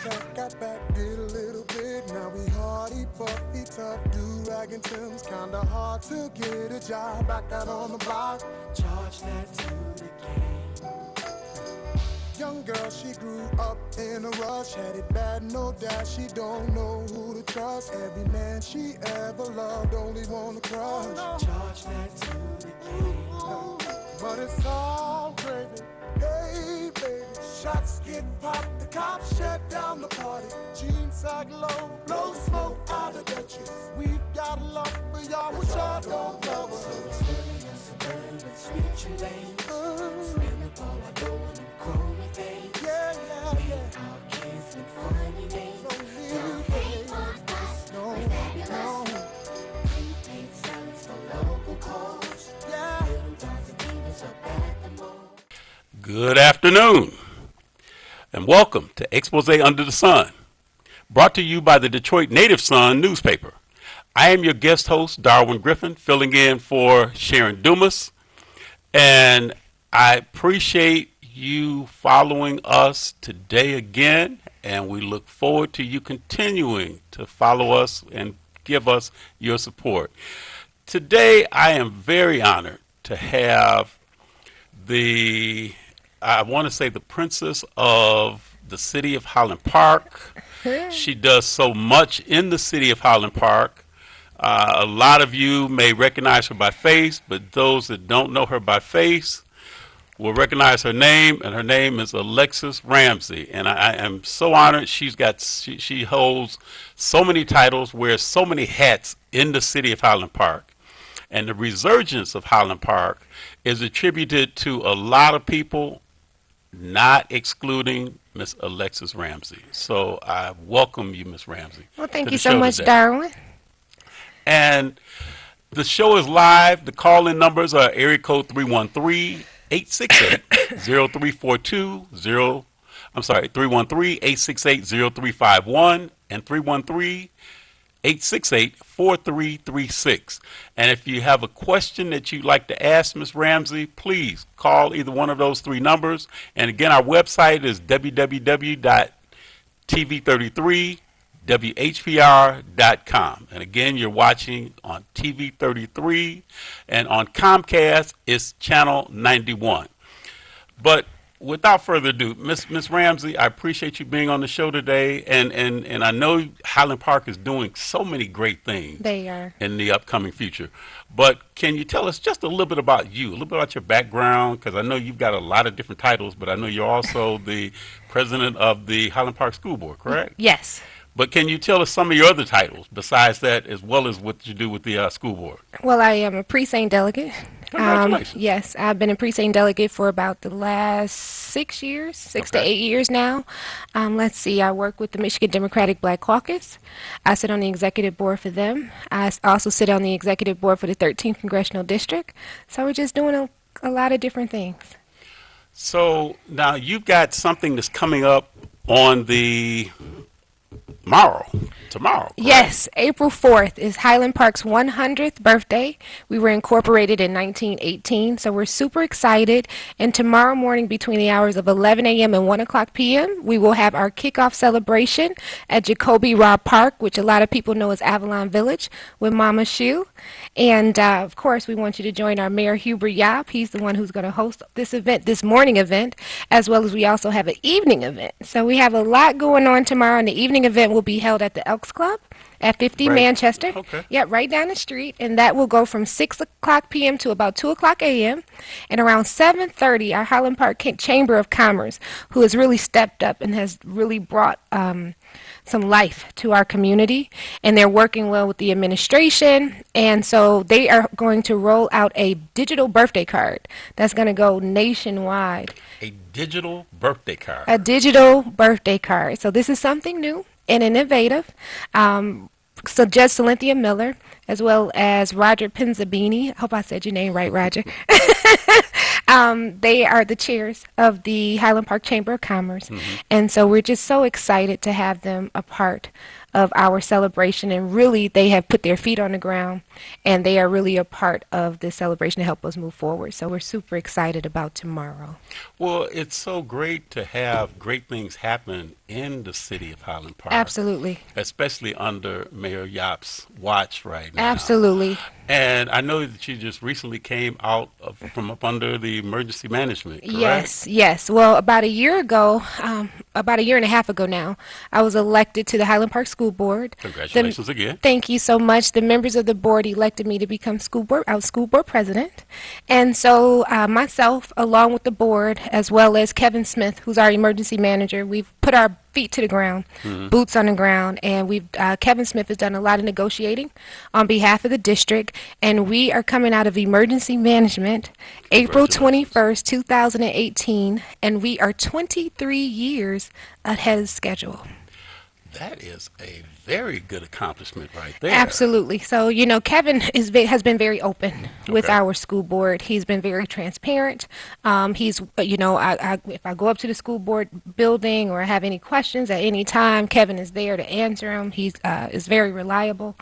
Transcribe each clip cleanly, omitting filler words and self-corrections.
Cat got back, did a little bit. Now we hardy, puffy, tough, do-rag and Tim's. Kinda hard to get a job back out on the block. Charge that to the game. Young girl, she grew up in a rush. Had it bad, no doubt. She don't know who to trust. Every man she ever loved only wanna crush. Charge that to the game. But it's all gravy. Hey, baby. Shots get popped, the cops shut down the party. Jeans sag low, blow smoke out of the chest. We've got a love for y'all, which y'all don't love us. So it's living in suburban, switching lanes. Spin the ball, I go in them chromey things. Yeah, yeah, yeah. Our kids and funny names. Don't hate on us, we're fabulous. Prepaid salads for local calls. Yeah. Little dogs and demons up at the mall. Good afternoon, and welcome to Expose Under the Sun, brought to you by the Detroit Native Sun newspaper. I am your guest host, Darwin Griffin, filling in for Sharon Dumas, and I appreciate you following us today again, and we look forward to you continuing to follow us and give us your support. Today, I am very honored to have I want to say the princess of the city of Highland Park. She does so much in the city of Highland Park. A lot of you may recognize her by face, but those that don't know her by face will recognize her name, and her name is Alexis Ramsey. And I am so honored. She holds so many titles, wears so many hats in the city of Highland Park. And the resurgence of Highland Park is attributed to a lot of people, not excluding Miss Alexis Ramsey. So I welcome you, Miss Ramsey. Well, thank you so much, Darwin. And the show is live. The call-in numbers are area code 313-868-0342, 313-868-0351, and 313-868-4336. And if you have a question that you'd like to ask Ms. Ramsey, please call either one of those three numbers. And again, our website is www.tv33whpr.com. And again, you're watching on TV33, and on Comcast, it's channel 91. But without further ado, Miss Ramsey, I appreciate you being on the show today, and I know Highland Park is doing so many great things. They are. In the upcoming future. But can you tell us just a little bit about you, a little bit about your background? Because I know you've got a lot of different titles, but I know you're also the president of the Highland Park School Board, correct? Yes. But can you tell us some of your other titles besides that, as well as what you do with the school board? Well, I am a precinct delegate. Congratulations. Yes, I've been a precinct delegate for about the last 6 years, six to 8 years now. Let's see, I work with the Michigan Democratic Black Caucus. I sit on the executive board for them. I also sit on the executive board for the 13th Congressional District. So we're just doing a lot of different things. So now you've got something that's coming up on the tomorrow. Correct? Yes, April 4th is Highland Park's 100th birthday. We were incorporated in 1918, so we're super excited. And tomorrow morning between the hours of 11 a.m. and 1 o'clock p.m., we will have our kickoff celebration at Jacoby Robb Park, which a lot of people know as Avalon Village, with Mama Shu. And, of course, we want you to join our Mayor, Hubert Yap. He's the one who's going to host this event, this morning event, as well as we also have an evening event. So we have a lot going on tomorrow, and the evening event will be held at the Elks Club at 50 Manchester. Okay. Yeah, right down the street. And that will go from 6 o'clock p.m. to about 2 o'clock a.m. And around 7:30, our Highland Park Chamber of Commerce, who has really stepped up and has really brought some life to our community, and they're working well with the administration, and so they are going to roll out a digital birthday card that's going to go nationwide. A digital birthday card. A digital birthday card. So this is something new and innovative. So Judge Cynthia Miller, as well as Roger Penzabini, I hope I said your name right, Roger. They are the chairs of the Highland Park Chamber of Commerce. And so we're just so excited to have them a part of our celebration, and really they have put their feet on the ground, and they are really a part of this celebration to help us move forward. So we're super excited about tomorrow. Well, it's so great to have great things happen in the city of Highland Park, Absolutely. especially under Mayor Yap's watch right now. Absolutely. And I know that you just recently came out from up under the emergency management, correct? Yes, yes. Well, about a year ago, about a year and a half ago now, I was elected to the Highland Park School Board. Congratulations again. Thank you so much. The members of the board elected me to become school board president. And so myself, along with the board, as well as Kevin Smith, who's our emergency manager, we've put our feet to the ground, boots on the ground, and Kevin Smith has done a lot of negotiating on behalf of the district, and we are coming out of emergency management April 21st, 2018, and we are 23 years ahead of schedule. That is a very good accomplishment right there. Absolutely. So, Kevin has been very open with Okay. our school board. He's been very transparent. He's, if I go up to the school board building or have any questions at any time, Kevin is there to answer them. He's is very reliable.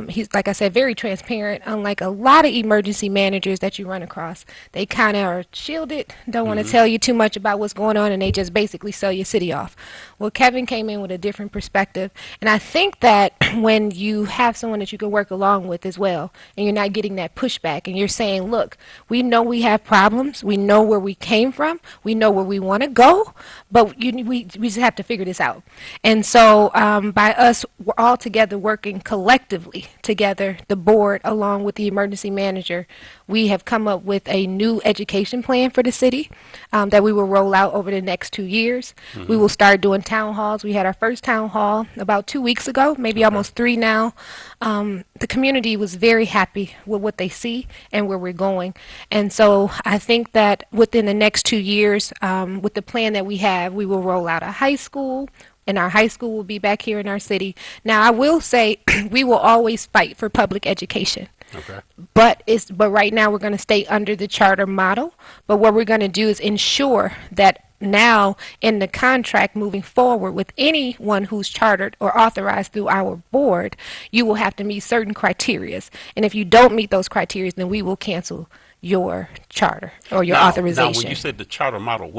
He's, like I said, very transparent. Unlike a lot of emergency managers that you run across, they kind of are shielded, don't want to tell you too much about what's going on, and they just basically sell your city off. Well, Kevin came in with a different perspective, and I think that when you have someone that you can work along with as well, and you're not getting that pushback, and you're saying, look, we know we have problems, we know where we came from, we know where we want to go, but we just have to figure this out. And so by us, we're all together working collectively together, the board along with the emergency manager, we have come up with a new education plan for the city that we will roll out over the next 2 years. We will start doing town halls. We had our first town hall about 2 weeks ago, maybe almost 3 now. The community was very happy with what they see and where we're going. And so I think that within the next 2 years, with the plan that we have, we will roll out a high school, and our high school will be back here in our city. Now, I will say we will always fight for public education. Okay. But right now we're going to stay under the charter model. But what we're going to do is ensure that now in the contract moving forward with anyone who's chartered or authorized through our board, you will have to meet certain criteria. And if you don't meet those criteria, then we will cancel your charter or your authorization. Now, when you said the charter model,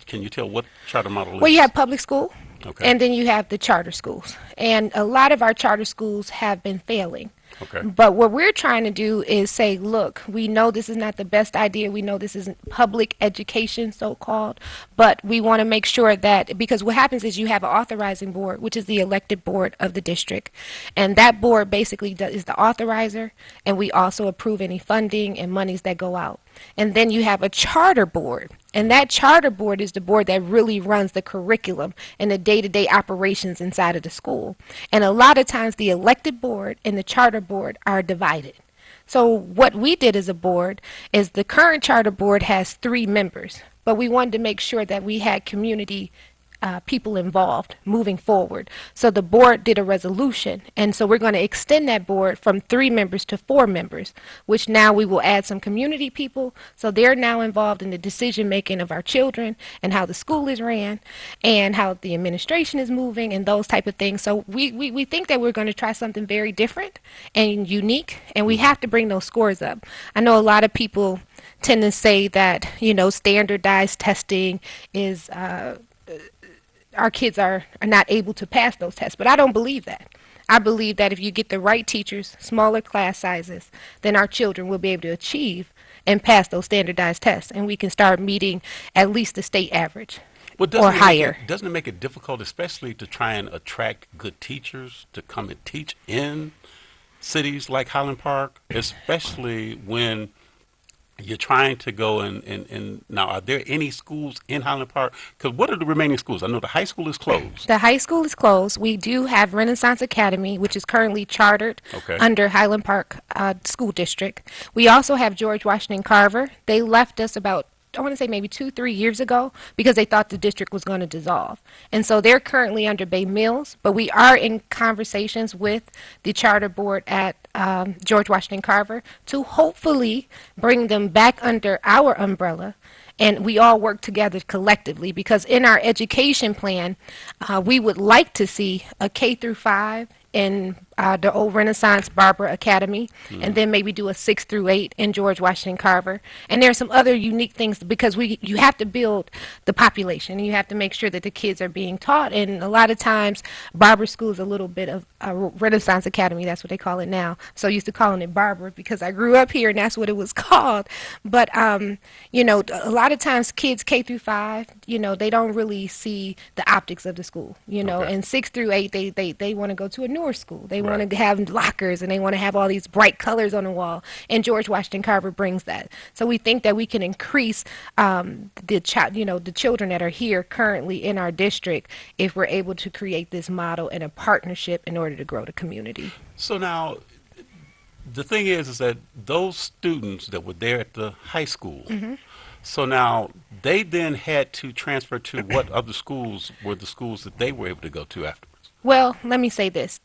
can you tell what charter model is? Well, you have public school, Okay. and then you have the charter schools. And a lot of our charter schools have been failing. Okay. But what we're trying to do is say, look, we know this is not the best idea. We know this isn't public education, so-called. But we want to make sure that, because what happens is you have an authorizing board, which is the elected board of the district. And that board basically is the authorizer, and we also approve any funding and monies that go out. And then you have a charter board. And that charter board is the board that really runs the curriculum and the day-to-day operations inside of the school. And a lot of times the elected board and the charter board are divided. So what we did as a board is the current charter board has 3 members, but we wanted to make sure that we had community people involved moving forward. So the board did a resolution, and so we're going to extend that board from 3 members to 4 members, which now we will add some community people, so they're now involved in the decision making of our children and how the school is ran and how the administration is moving and those type of things. So we think that we're going to try something very different and unique, and we have to bring those scores up. I know a lot of people tend to say that, standardized testing is our kids are not able to pass those tests, but I don't believe that. I believe that if you get the right teachers, smaller class sizes, then our children will be able to achieve and pass those standardized tests, and we can start meeting at least the state average or higher. Doesn't it make it difficult, especially to try and attract good teachers to come and teach in cities like Highland Park, especially when you're trying to go and now, are there any schools in Highland Park? Because what are the remaining schools? I know the high school is closed. The high school is closed. We do have Renaissance Academy, which is currently chartered under Highland Park School District. We also have George Washington Carver. They left us about, I want to say maybe 2-3 years ago, because they thought the district was going to dissolve. And so they're currently under Bay Mills, but we are in conversations with the charter board at George Washington Carver to hopefully bring them back under our umbrella and we all work together collectively, because in our education plan, we would like to see a K through 5 in the old Renaissance Barber Academy, and then maybe do a 6 through 8 in George Washington Carver. And there are some other unique things, because you have to build the population, and you have to make sure that the kids are being taught. And a lot of times, Barber School is a little bit of a Renaissance Academy. That's what they call it now. So I used to calling it Barber because I grew up here, and that's what it was called. But you know, a lot of times kids K through 5, you know, they don't really see the optics of the school. You know, Okay. and 6 through 8, they want to go to a newer school. They want Right. to have lockers, and they want to have all these bright colors on the wall. And George Washington Carver brings that. So we think that we can increase the children that are here currently in our district if we're able to create this model and a partnership in order to grow the community. So now, the thing is that those students that were there at the high school, so now they then had to transfer to what other schools were the schools that they were able to go to afterwards? Well, let me say this.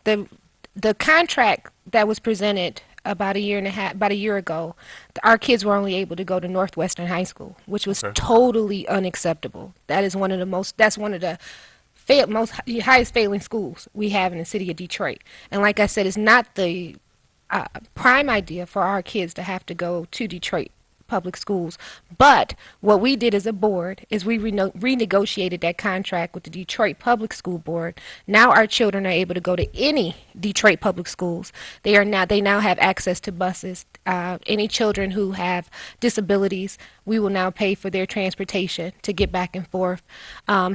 The contract that was presented about a year ago, our kids were only able to go to Northwestern High School, which was Okay. totally unacceptable. That's one of the most highest failing schools we have in the city of Detroit. And like I said, it's not the prime idea for our kids to have to go to Detroit public schools. But what we did as a board is we renegotiated that contract with the Detroit Public School Board. Now our children are able to go to any Detroit public schools. They now have access to buses. Any children who have disabilities, we will now pay for their transportation to get back and forth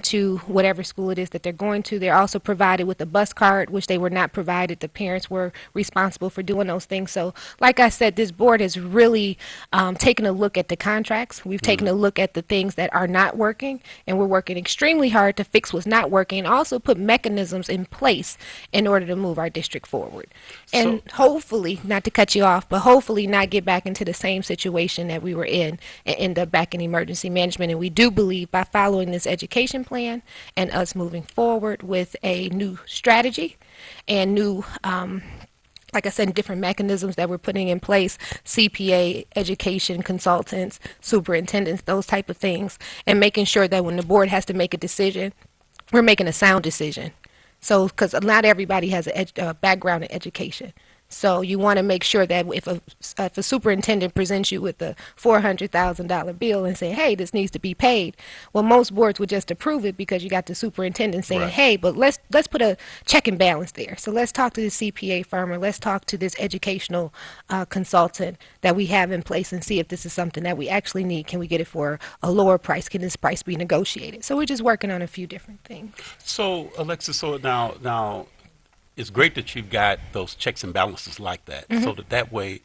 to whatever school it is that they're going to. They're also provided with a bus card, which they were not provided. The parents were responsible for doing those things. So, like I said, this board has really taken a look at the contracts. We've taken a look at the things that are not working, and we're working extremely hard to fix what's not working, and also put mechanisms in place in order to move our district forward. And hopefully, not to cut you off, but hopefully not get back into the same situation that we were in and end up back in emergency management. And we do believe by following this education plan and us moving forward with a new strategy and new like I said, different mechanisms that we're putting in place, CPA, education consultants, superintendents, those type of things, and making sure that when the board has to make a decision, we're making a sound decision. So, because not everybody has a background in education. So you want to make sure that if a superintendent presents you with a $400,000 bill and say, hey, this needs to be paid, well, most boards would just approve it because you got the superintendent saying, Right. hey, but let's put a check and balance there. So let's talk to the CPA firm, or let's talk to this educational consultant that we have in place and see if this is something that we actually need. Can we get it for a lower price? Can this price be negotiated? So we're just working on a few different things. So, Alexis, so now it's great that you've got those checks and balances like that, so that way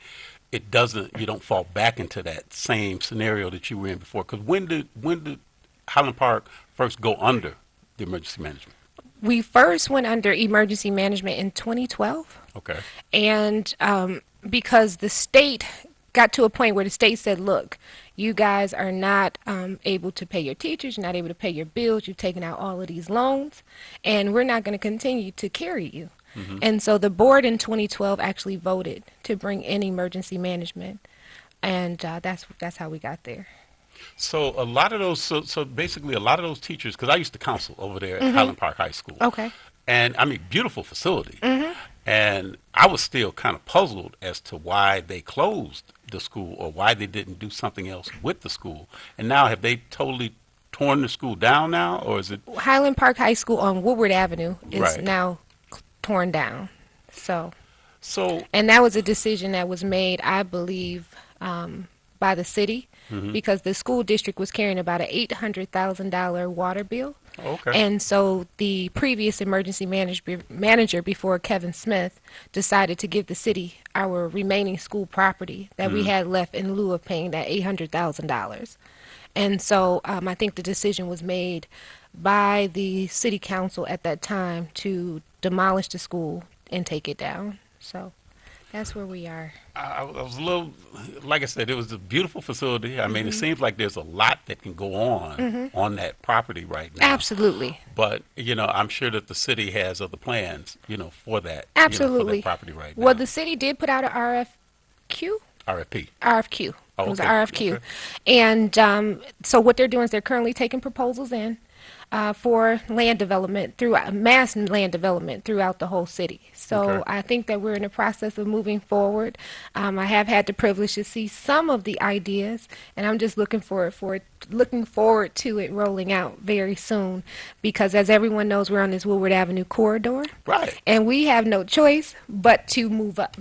you don't fall back into that same scenario that you were in before. Because when did Highland Park first go under the emergency management? We first went under emergency management in 2012. Okay. And because the state got to a point where the state said, look, you guys are not able to pay your teachers, you're not able to pay your bills, you've taken out all of these loans, and we're not going to continue to carry you. And so the board in 2012 actually voted to bring in emergency management, and that's how we got there. So a lot of those, so basically a lot of those teachers, because I used to counsel over there at Highland Park High School. Okay. And I mean, beautiful facility. And I was still kind of puzzled as to why they closed the school or why they didn't do something else with the school. And now, have they totally torn the school down now, or is it? Highland Park High School on Woodward Avenue is Right. now torn down. So, So, and that was a decision that was made, I believe, by the city, because the school district was carrying about an $800,000 water bill. okay. And so the previous emergency manager before Kevin Smith decided to give the city our remaining school property that we had left in lieu of paying that $800,000. And so I think the decision was made by the city council at that time to demolish the school and take it down. So that's where we are. I was a little, like I said, it was a beautiful facility. I mean, it seems like there's a lot that can go on that property right now. Absolutely. But, I'm sure that the city has other plans, for that. For Absolutely. that property right now. Well, the city did put out an RFQ RFP. RFQ. Oh, It was okay. an RFQ. Okay. And so what they're doing is they're currently taking proposals in for land development mass land development throughout the whole city. So Okay. I think that we're in the process of moving forward. I have had the privilege to see some of the ideas, and I'm just looking forward to it rolling out very soon. Because as everyone knows, we're on this Woodward Avenue corridor, Right. and we have no choice but to move up.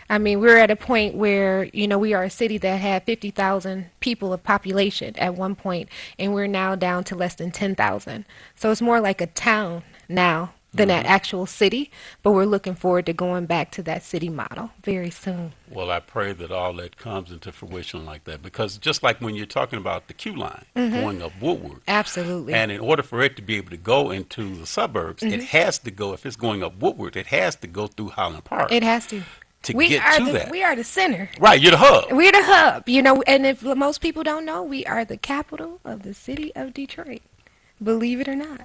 I mean, we're at a point where, we are a city that had 50,000 people of population at one point, and we're now down to less than 10,000. So it's more like a town now than an actual city, but we're looking forward to going back to that city model very soon. Well, I pray that all that comes into fruition like that, because just like when you're talking about the Q line going up Woodward, Absolutely. and in order for it to be able to go into the suburbs, it has to go, if it's going up Woodward, it has to go through Highland Park It has to. to We get are to the that. we are the center. Right, you're the hub. We're the hub, and if most people don't know, we are the capital of the city of Detroit. Believe it or not.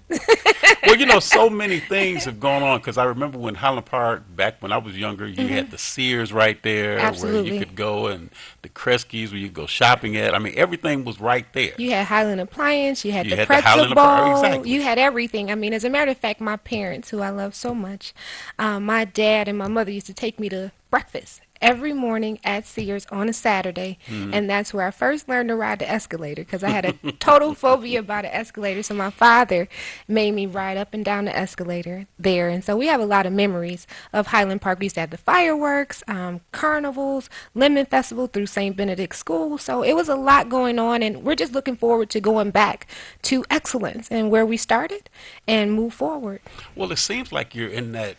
Well, so many things have gone on, because I remember when Highland Park, back when I was younger, you had the Sears right there where Absolutely. you could go, and the Kresge's where you could go shopping at. I mean, everything was right there. You had Highland Appliance, you had You the had the pretzel Highland bowl, exactly. you had everything. I mean, as a matter of fact, my parents, who I love so much, my dad and my mother used to take me to breakfast every morning at Sears on a Saturday, and that's where I first learned to ride the escalator, because I had a total phobia about an escalator. So my father made me ride up and down the escalator there, and so we have a lot of memories of Highland Park. We used to have the fireworks, carnivals, Lemon Festival through St. Benedict School. So it was a lot going on, and we're just looking forward to going back to excellence and where we started and move forward. Well, it seems like you're in that,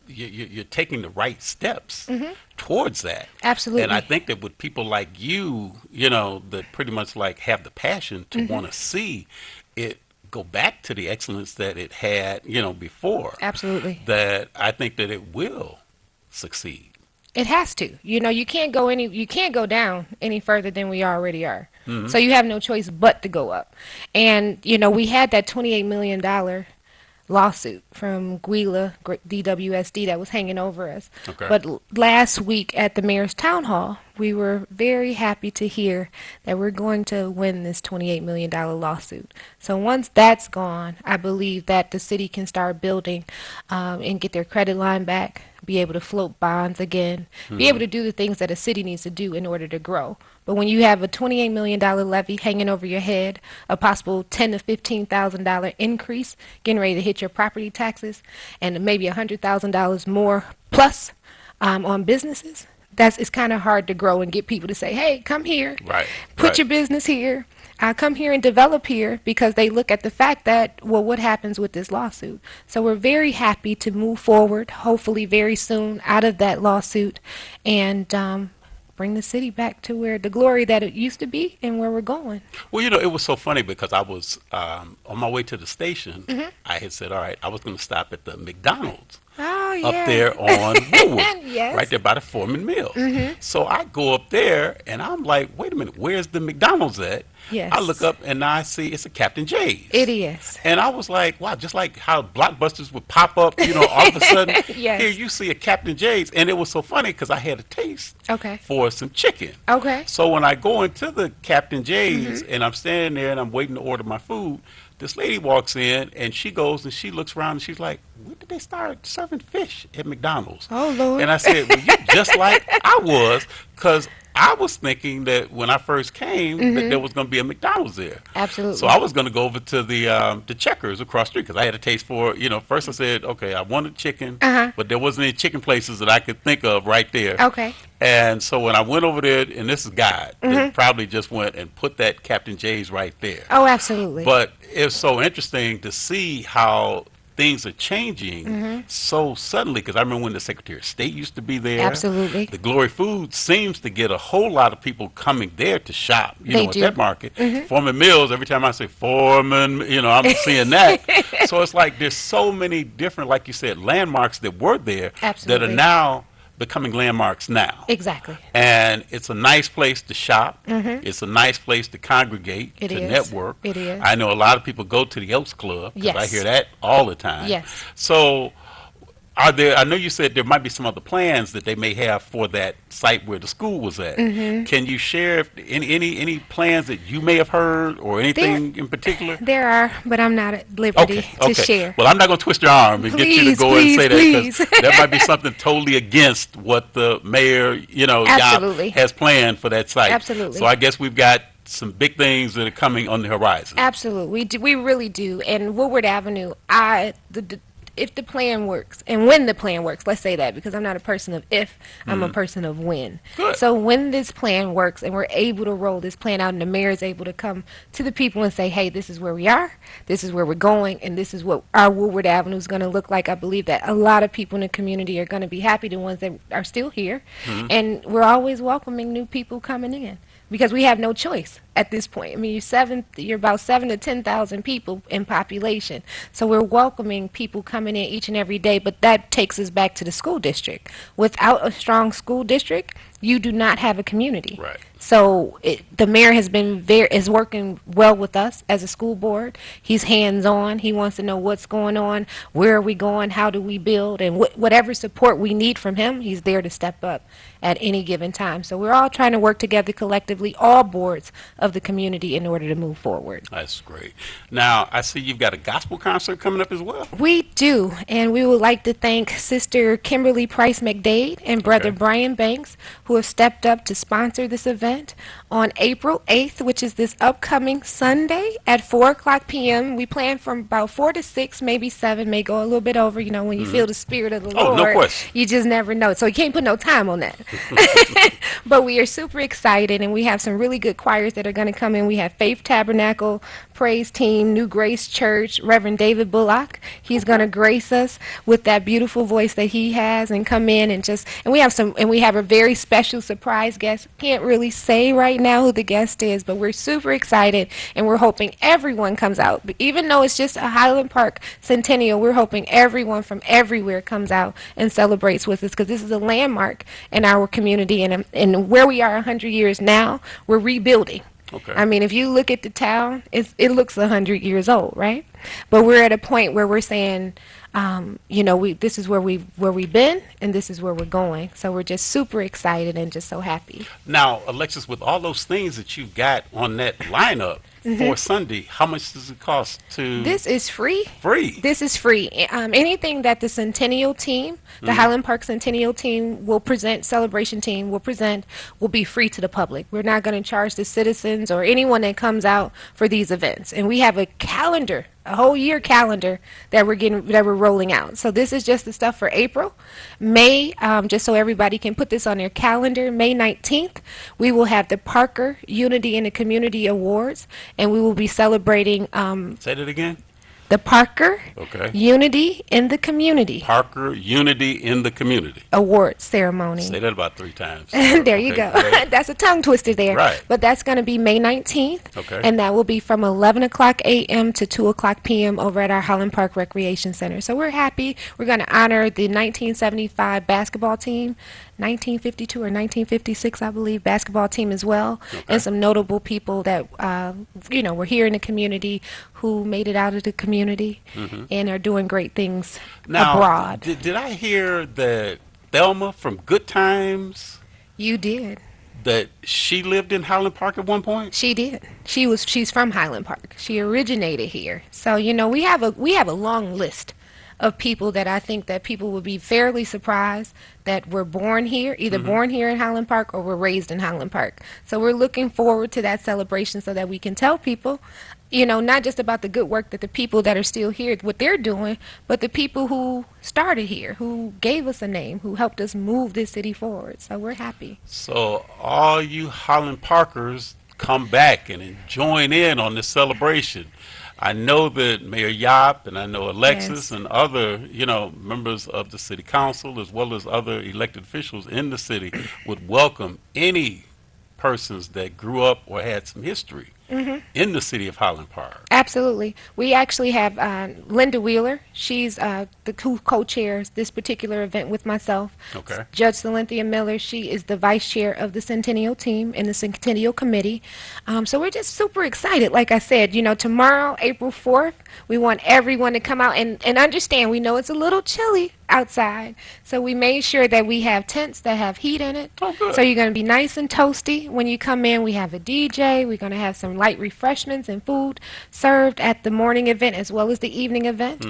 you're taking the right steps towards that. Absolutely. And I think that with people like you, that pretty much like have the passion to want to see it go back to the excellence that it had, before. Absolutely. That I think that it will succeed. It has to. You can't go down any further than we already are. So you have no choice but to go up. And we had that $28 million lawsuit from Gwila DWSD that was hanging over us. Okay. But last week at the mayor's town hall, we were very happy to hear that we're going to win this $28 million lawsuit. So once that's gone, I believe that the city can start building and get their credit line back, be able to float bonds again, be able to do the things that a city needs to do in order to grow. But when you have a $28 million levy hanging over your head, a possible $10,000 to $15,000 increase getting ready to hit your property taxes, and maybe $100,000 more plus on businesses, it's kind of hard to grow and get people to say, hey, come here, Right. put right. your business here. Come here and develop here, because they look at the fact that, well, what happens with this lawsuit? So we're very happy to move forward, hopefully very soon, out of that lawsuit and bring the city back to where the glory that it used to be and where we're going. Well, it was so funny, because I was on my way to the station. I had said, all right, I was going to stop at the McDonald's Oh, yeah. up there on Woodward, Yes. right there by the Foreman Mill. So I go up there, and I'm like, wait a minute, where's the McDonald's at? Yes. I look up, and I see it's a Captain J's. It is. And I was like, wow, just like how Blockbusters would pop up, all of a sudden, Yes. here you see a Captain J's. And it was so funny, because I had a taste Okay. for some chicken. Okay. So when I go into the Captain J's and I'm standing there and I'm waiting to order my food, this lady walks in and she goes and she looks around and she's like, when did they start serving fish at McDonald's? Oh, Lord. And I said, well, you're just like I was, because I was thinking that when I first came that there was going to be a McDonald's there. Absolutely. So I was going to go over to the Checkers across the street, because I had a taste for, first I said, okay, I wanted chicken, but there wasn't any chicken places that I could think of right there. Okay. And so when I went over there, and this is God, that probably just went and put that Captain J's right there. Oh, absolutely. But it's so interesting to see how things are changing so suddenly, because I remember when the Secretary of State used to be there. Absolutely. The Glory Food seems to get a whole lot of people coming there to shop, They at do. that market. Foreman Mills, every time I say Foreman, I'm seeing that. So it's like there's so many different, like you said, landmarks that were there that Absolutely. are now becoming landmarks now. Exactly. And it's a nice place to shop. It's a nice place to congregate, It to is. network. It is. I know a lot of people go to the Elks Club, because I Yes. hear that all the time. Yes. So Are there? I know you said there might be some other plans that they may have for that site where the school was at. Can you share any plans that you may have heard or anything in particular? There are, but I'm not at liberty to share. Well, I'm not going to twist your arm and get you to go and say that, please. because that might be something totally against what the mayor, Absolutely. has planned for that site. Absolutely. So I guess we've got some big things that are coming on the horizon. Absolutely, we really do. And Woodward Avenue, if the plan works and when the plan works, let's say that, because I'm not a person of if, I'm a person of when. Good. So when this plan works and we're able to roll this plan out and the mayor is able to come to the people and say, hey, this is where we are, this is where we're going, and this is what our Woodward Avenue is going to look like, I believe that a lot of people in the community are going to be happy, the ones that are still here. And we're always welcoming new people coming in, because we have no choice at this point. I mean, you're about 7,000 to 10,000 people in population. So we're welcoming people coming in each and every day, but that takes us back to the school district. Without a strong school district, you do not have a community. Right. So the mayor has been is working well with us as a school board. He's hands-on. He wants to know what's going on, where are we going, how do we build, and whatever support we need from him, he's there to step up at any given time. So we're all trying to work together collectively, all boards of the community, in order to move forward. That's great. Now, I see you've got a gospel concert coming up as well. We do, and we would like to thank Sister Kimberly Price McDade and Brother Brian Banks, who have stepped up to sponsor this event on April 8th, which is this upcoming Sunday at 4 o'clock p.m. We plan from about 4 to 6, maybe 7, may go a little bit over, when you feel the Spirit of the Lord. No question. You just never know. So you can't put no time on that. But we are super excited, and we have some really good choirs that are going to come in. We have Faith Tabernacle, Praise Team, New Grace Church, Reverend David Bullock. He's going to grace us with that beautiful voice that he has and come in and we have a very special surprise guest. Can't really say right now who the guest is, but we're super excited, and we're hoping everyone comes out. But even though it's just a Highland Park Centennial, we're hoping everyone from everywhere comes out and celebrates with us, because this is a landmark in our community, and where we are 100 years now, we're rebuilding. Okay. I mean, if you look at the town, it looks 100 years old, right? But we're at a point where we're saying, this is where we've been, and this is where we're going. So we're just super excited and just so happy. Now, Alexis, with all those things that you've got on that lineup for Sunday, how much does it cost to? This is free. Free. This is free. Anything that the Centennial team, the Highland Park Centennial team celebration team will be free to the public. We're not going to charge the citizens or anyone that comes out for these events. And we have a calendar, a whole year calendar that we're rolling out. So this is just the stuff for April. May, just so everybody can put this on their calendar, May 19th, we will have the Parker Unity in the Community Awards, and we will be celebrating Say that again. the Parker Okay. Unity in the Community Parker Unity in the Community. Awards ceremony. Say that about 3 times. There you Okay, go. great. That's a tongue twister there. Right. But that's going to be May 19th. Okay. And that will be from 11 o'clock a.m. to 2 o'clock p.m. over at our Highland Park Recreation Center. So we're happy. We're going to honor the 1975 basketball team, 1952 or 1956, I believe, basketball team as well, and some notable people that, were here in the community who made it out of the community and are doing great things Now, abroad. Did I hear that Thelma from Good Times, You did. that she lived in Highland Park at one point? She did. She's from Highland Park. She originated here. So, we have a long list of people that I think that people would be fairly surprised that were born here, either born here in Highland Park or were raised in Highland Park. So we're looking forward to that celebration so that we can tell people, not just about the good work that the people that are still here, what they're doing, but the people who started here, who gave us a name, who helped us move this city forward. So we're happy. So all you Highland Parkers, come back and join in on this celebration. I know that Mayor Yap and I know Alexis and other, members of the city council as well as other elected officials in the city would welcome any persons that grew up or had some history in the city of Highland Park. Absolutely. We actually have Linda Wheeler. She's who co-chairs this particular event with myself. Okay. Judge Cynthia Miller, she is the vice chair of the Centennial team in the Centennial Committee. So we're just super excited. Like I said, tomorrow, April 4th, we want everyone to come out and understand. We know it's a little chilly outside. So we made sure that we have tents that have heat in it. Oh, good. So you're going to be nice and toasty when you come in. We have a DJ. We're going to have some light refreshments and food served at the morning event as well as the evening event.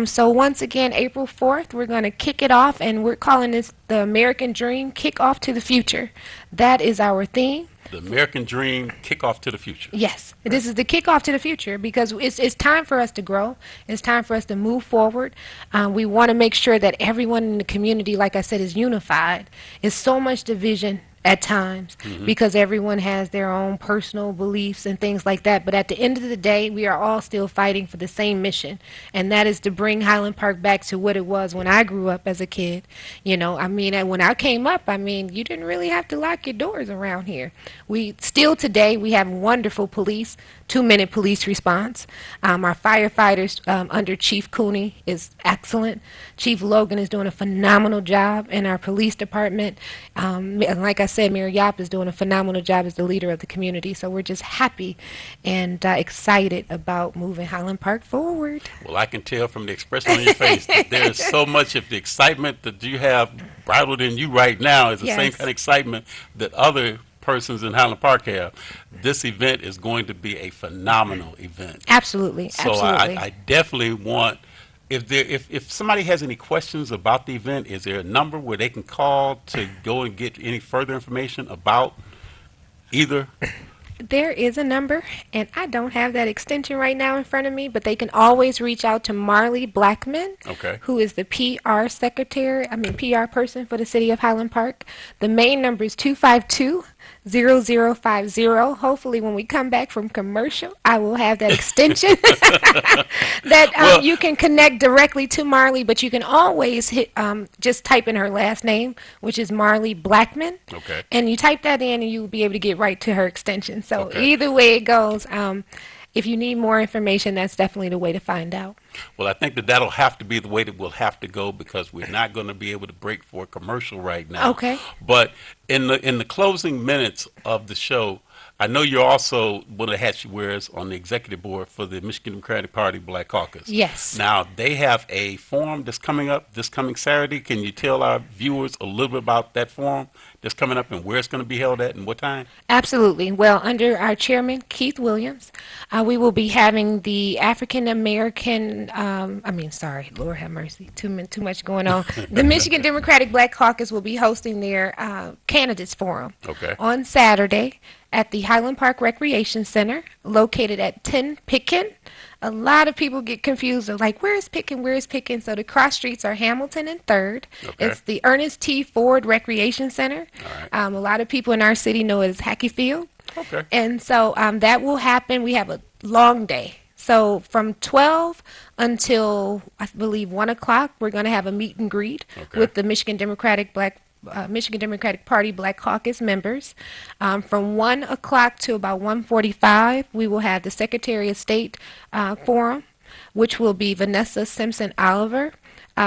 So once again, April 4th, we're going to kick it off, and we're calling this the American Dream Kickoff to the Future. That is our theme. The American Dream Kickoff to the Future. Yes, this is the kickoff to the future because it's time for us to grow. It's time for us to move forward. We want to make sure that everyone in the community, like I said, is unified. It's so much division at times because everyone has their own personal beliefs and things like that. But at the end of the day, we are all still fighting for the same mission, and that is to bring Highland Park back to what it was when I grew up as a kid. You know, I mean, when I came up, I mean, you didn't really have to lock your doors around here. We still today, we have wonderful police, 2-minute police response. Our firefighters under Chief Cooney is excellent. Chief Logan is doing a phenomenal job in our police department. Like I said, Mayor Yap is doing a phenomenal job as the leader of the community. So we're just happy and excited about moving Highland Park forward. Well, I can tell from the expression on your face that there is so much of the excitement that you have bridled in you right now is the same kind of excitement that other persons in Highland Park have. This event is going to be a phenomenal event. Absolutely. So Absolutely. I definitely want, if somebody has any questions about the event, is there a number where they can call to go and get any further information about either? There is a number, and I don't have that extension right now in front of me, but they can always reach out to Marley Blackman, who is the PR PR person for the city of Highland Park. The main number is 252-0050. Hopefully when we come back from commercial, I will have that extension that you can connect directly to Marley, but you can always hit just type in her last name, which is Marley Blackman, and you type that in and you'll be able to get right to her extension. So either way it goes, if you need more information, that's definitely the way to find out. Well, I think that'll have to be the way that we'll have to go because we're not going to be able to break for a commercial right now. Okay. But in the closing minutes of the show, I know you're also one of the hats you wears on the executive board for the Michigan Democratic Party Black Caucus. Yes. Now, they have a forum that's coming up this coming Saturday. Can you tell our viewers a little bit about that forum that's coming up and where it's going to be held at and what time? Absolutely. Well, under our chairman, Keith Williams, we will be having the African American, Lord have mercy, too much going on. The Michigan Democratic Black Caucus will be hosting their candidates forum on Saturday at the Highland Park Recreation Center, located at 10 Pitkin. A lot of people get confused. They're like, where is Pitkin? Where is Pitkin? So the cross streets are Hamilton and 3rd. It's the Ernest T. Ford Recreation Center. A lot of people in our city know it as Hackey Field. And so that will happen. We have a long day. So from 12 until, I believe, 1 o'clock, we're going to have a meet and greet with the Michigan Democratic Party Black Caucus members. From 1 o'clock to about 1:45, we will have the Secretary of State forum, which will be Vanessa Simpson Oliver.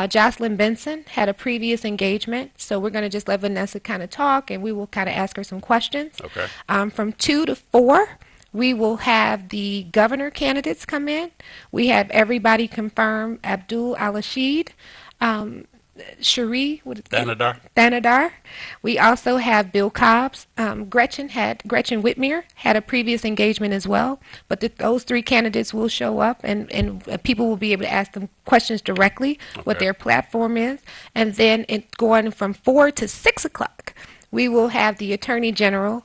Jocelyn Benson had a previous engagement, so we're going to just let Vanessa kind of talk, and we will kind of ask her some questions. From 2 to 4, we will have the governor candidates come in. We have everybody confirmed: Abdul Al-Rashid, Cherie Thanadar. We also have Bill Cobbs. Gretchen Whitmer had a previous engagement as well, but those 3 candidates will show up, and people will be able to ask them questions directly, what their platform is. And then going from 4 to 6 o'clock, we will have the Attorney General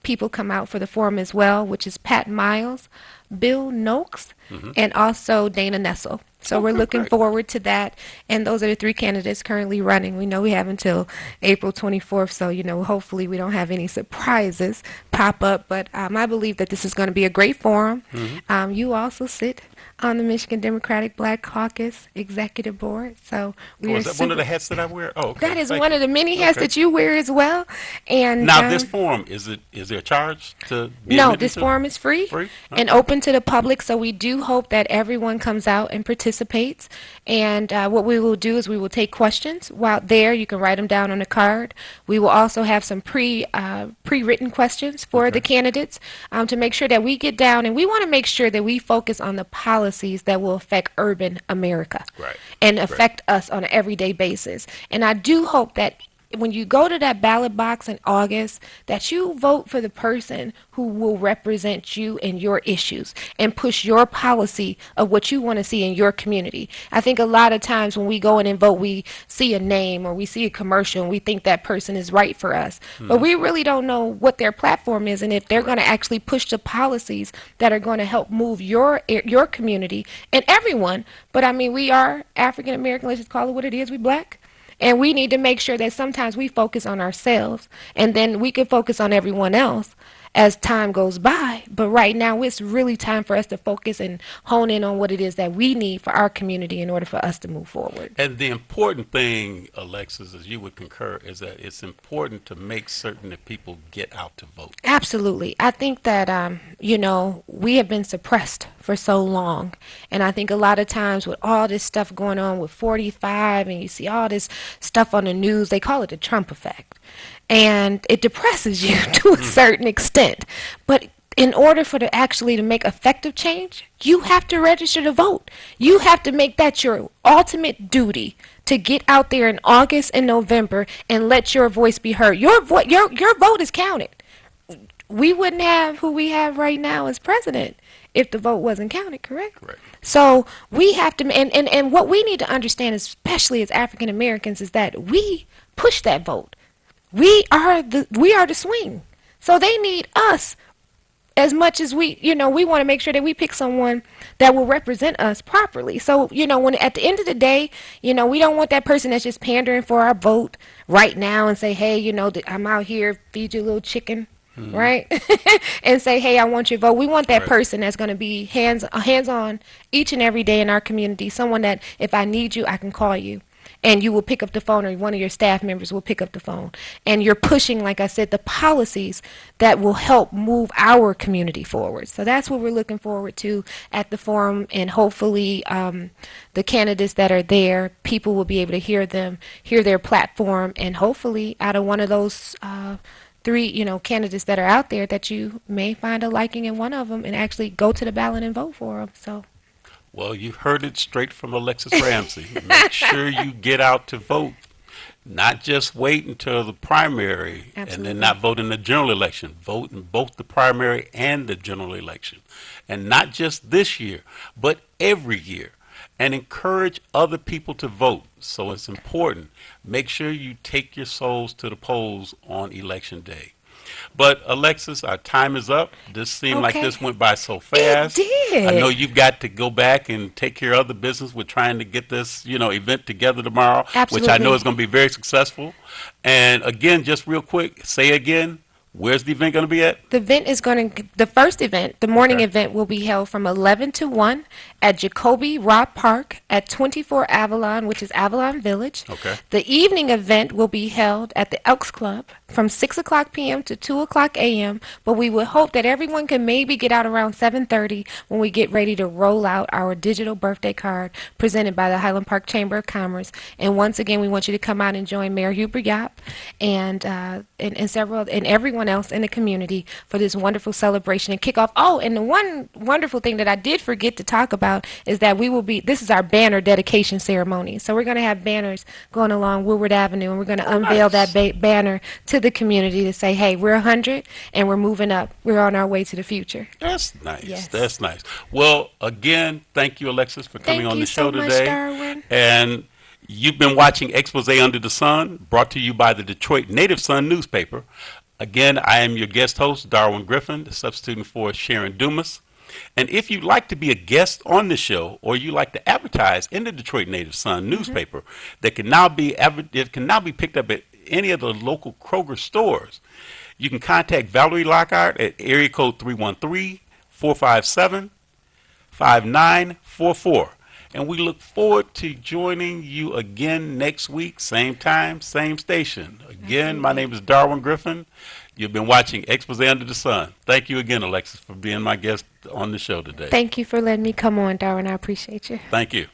people come out for the forum as well, which is Pat Miles, Bill Noakes, and also Dana Nessel. So we're looking forward to that. And those are the 3 candidates currently running. We know we have until April 24th, so, hopefully we don't have any surprises pop up. But I believe that this is going to be a great forum. You also sit on the Michigan Democratic Black Caucus Executive Board. So is that one of the hats that I wear? Oh, okay. That is one of the many hats that you wear as well. And now, this forum, is there a charge to be No, this forum is free and open to the public. So we do hope that everyone comes out and participates participates. And what we will do is we will take questions. While there, you can write them down on a card. We will also have some pre-written questions for the candidates to make sure that we get down, and we want to make sure that we focus on the policies that will affect urban America and affect us on an everyday basis. And I do hope that when you go to that ballot box in August, that you vote for the person who will represent you and your issues and push your policy of what you want to see in your community. I think a lot of times when we go in and vote, we see a name or we see a commercial and we think that person is right for us. But we really don't know what their platform is and if they're going to actually push the policies that are going to help move your community and everyone. But I mean, we are African American, let's just call it what it is, we black. And we need to make sure that sometimes we focus on ourselves and then we can focus on everyone else as time goes by. But right now, it's really time for us to focus and hone in on what it is that we need for our community in order for us to move forward. And the important thing, Alexis, as you would concur, is that it's important to make certain that people get out to vote. Absolutely. I think that, we have been suppressed for so long. And I think a lot of times with all this stuff going on with 45 and you see all this stuff on the news, they call it the Trump effect. And it depresses you to a certain extent. But in order for to actually to make effective change, you have to register to vote. You have to make that your ultimate duty to get out there in August and November and let your voice be heard. Your vote is counted. We wouldn't have who we have right now as president if the vote wasn't counted, correct? Correct. So we have to, and what we need to understand, especially as African Americans, is that we push that vote. We are the swing. So they need us as much as we want to make sure that we pick someone that will represent us properly. So, when at the end of the day, we don't want that person that's just pandering for our vote right now and say, hey, I'm out here, feed you a little chicken. Right? And say, hey, I want your vote. We want that person that's going to be hands-on each and every day in our community, someone that if I need you, I can call you. And you will pick up the phone, or one of your staff members will pick up the phone. And you're pushing, like I said, the policies that will help move our community forward. So that's what we're looking forward to at the forum. And hopefully the candidates that are there, people will be able to hear them, hear their platform, and hopefully out of one of those three, candidates that are out there, that you may find a liking in one of them and actually go to the ballot and vote for them. So. Well, you heard it straight from Alexis Ramsey. Make sure you get out to vote. Not just wait until the primary and then not vote in the general election. Vote in both the primary and the general election. And not just this year, but every year. And encourage other people to vote. So it's important. Make sure you take your souls to the polls on Election Day. But Alexis, our time is up. This seemed like this went by so fast. It did. I know you've got to go back and take care of other business. We're trying to get this, event together tomorrow, Absolutely. which I know is going to be very successful. And again, just real quick, say again, where's the event going to be at? The first event, the morning event, will be held from 11 to 1 at Jacoby Robb Park at 24 Avalon, which is Avalon Village. Okay. The evening event will be held at the Elks Club from 6 o'clock p.m. to 2 o'clock a.m., but we would hope that everyone can maybe get out around 7:30 when we get ready to roll out our digital birthday card presented by the Highland Park Chamber of Commerce. And once again, we want you to come out and join Mayor Hubert Yap and everyone else in the community for this wonderful celebration and kickoff. Oh, and the one wonderful thing that I did forget to talk about is that this is our banner dedication ceremony. So we're going to have banners going along Woodward Avenue, and we're going to unveil that banner to the community to say, hey, we're 100 and we're moving up. We're on our way to the future. That's nice. Yes. That's nice. Well, again, thank you, Alexis, for coming on the show today. Thank you so much, Darwin. And you've been watching Expose Under the Sun, brought to you by the Detroit Native Sun newspaper. Again, I am your guest host, Darwin Griffin, substituting for Sharon Dumas. And if you'd like to be a guest on the show, or you like to advertise in the Detroit Native Sun newspaper, that can now be picked up at any of the local Kroger stores, you can contact Valerie Lockhart at area code 313-457-5944. And we look forward to joining you again next week, same time, same station. Again, my name is Darwin Griffin. You've been watching Expose Under the Sun. Thank you again, Alexis, for being my guest on the show today. Thank you for letting me come on, Darwin. I appreciate you. Thank you.